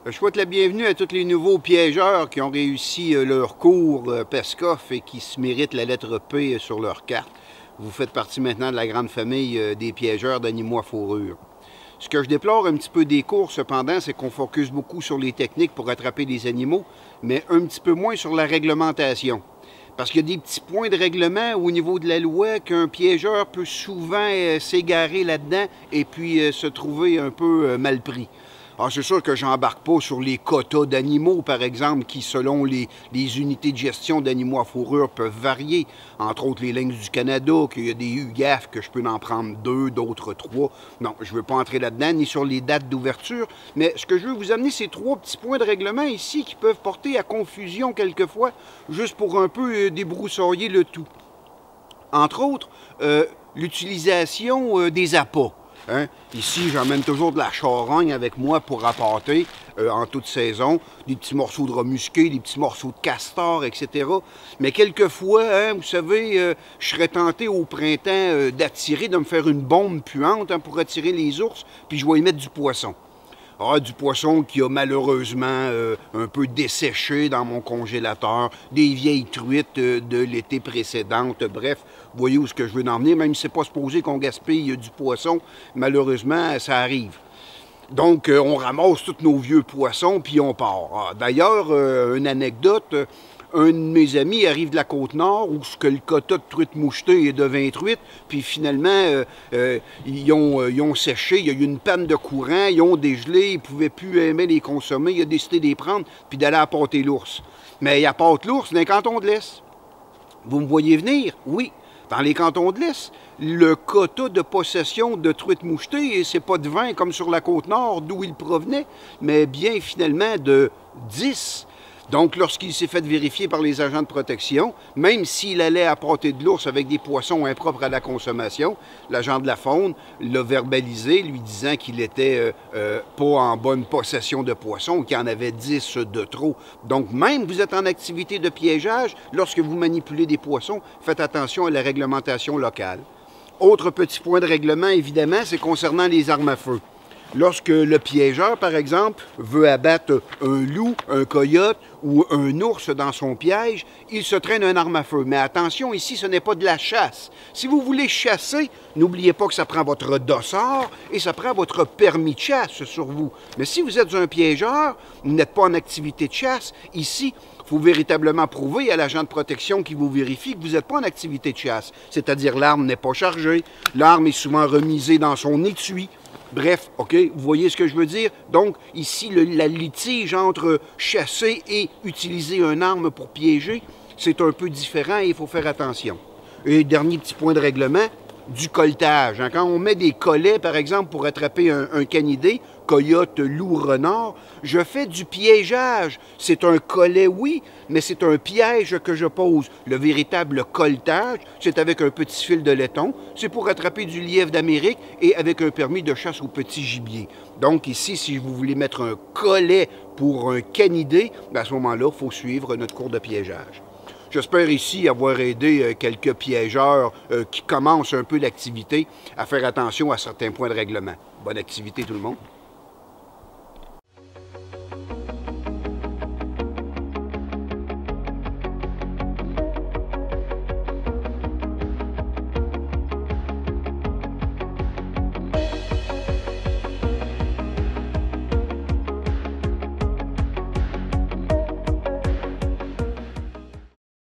Je souhaite la bienvenue à tous les nouveaux piégeurs qui ont réussi leur cours PESCOF et qui se méritent la lettre P sur leur carte. Vous faites partie maintenant de la grande famille des piégeurs d'animaux à fourrure. Ce que je déplore un petit peu des cours, cependant, c'est qu'on focus beaucoup sur les techniques pour attraper les animaux, mais un petit peu moins sur la réglementation. Parce qu'il y a des petits points de règlement au niveau de la loi qu'un piégeur peut souvent s'égarer là-dedans et puis se trouver un peu mal pris. Alors, c'est sûr que j'embarque pas sur les quotas d'animaux, par exemple, qui, selon les unités de gestion d'animaux à fourrure, peuvent varier. Entre autres, les lynx du Canada, qu'il y a des UGAF, que je peux en prendre 2, d'autres 3. Non, je ne veux pas entrer là-dedans, ni sur les dates d'ouverture. Mais ce que je veux vous amener, c'est 3 petits points de règlement ici qui peuvent porter à confusion quelquefois, juste pour un peu débroussailler le tout. Entre autres, l'utilisation des appâts. Hein? Ici, j'emmène toujours de la charogne avec moi pour appâter en toute saison. Des petits morceaux de rat musqué, des petits morceaux de castor, etc. Mais quelquefois, hein, vous savez, je serais tenté au printemps d'attirer, de me faire une bombe puante pour attirer les ours, puis je vais y mettre du poisson. Ah, du poisson qui a malheureusement un peu desséché dans mon congélateur, des vieilles truites de l'été précédente, bref, vous voyez où ce que je veux en venir, même si c'est pas supposé qu'on gaspille du poisson, malheureusement, ça arrive. Donc, on ramasse tous nos vieux poissons, puis on part. Ah, d'ailleurs, une anecdote, un de mes amis arrive de la Côte-Nord où ce que le quota de truites mouchetées est de 20 truites, puis finalement, ils ont séché, il y a eu une panne de courant, ils ont dégelé, ils ne pouvaient plus aimer les consommer, il a décidé de les prendre, puis d'aller appâter l'ours. Mais il appâte l'ours dans les cantons de l'Est. Vous me voyez venir? Oui. Dans les cantons de l'Est, le quota de possession de truites mouchetées, c'est pas de 20 comme sur la Côte-Nord, d'où il provenait, mais bien finalement de 10. Donc, lorsqu'il s'est fait vérifier par les agents de protection, même s'il allait appâter de l'ours avec des poissons impropres à la consommation, l'agent de la faune l'a verbalisé, lui disant qu'il n'était pas en bonne possession de poissons, qu'il y en avait 10 de trop. Donc, même vous êtes en activité de piégeage, lorsque vous manipulez des poissons, faites attention à la réglementation locale. Autre petit point de règlement, évidemment, c'est concernant les armes à feu. Lorsque le piégeur, par exemple, veut abattre un loup, un coyote ou un ours dans son piège, il se traîne une arme à feu. Mais attention, ici, ce n'est pas de la chasse. Si vous voulez chasser, n'oubliez pas que ça prend votre dossard et ça prend votre permis de chasse sur vous. Mais si vous êtes un piégeur, vous n'êtes pas en activité de chasse, ici, il faut véritablement prouver à l'agent de protection qui vous vérifie que vous n'êtes pas en activité de chasse. C'est-à-dire l'arme n'est pas chargée, l'arme est souvent remisée dans son étui. Bref, OK, vous voyez ce que je veux dire? Donc, ici, la litige entre chasser et utiliser une arme pour piéger, c'est un peu différent et il faut faire attention. Et dernier petit point de règlement, du colletage. Hein? Quand on met des collets, par exemple, pour attraper un canidé, coyote, loup, renard, je fais du piégeage. C'est un collet, oui, mais c'est un piège que je pose. Le véritable colletage, c'est avec un petit fil de laiton. C'est pour attraper du lièvre d'Amérique et avec un permis de chasse au petit gibier. Donc ici, si vous voulez mettre un collet pour un canidé, à ce moment-là, il faut suivre notre cours de piégeage. J'espère ici avoir aidé quelques piégeurs qui commencent un peu l'activité à faire attention à certains points de règlement. Bonne activité tout le monde.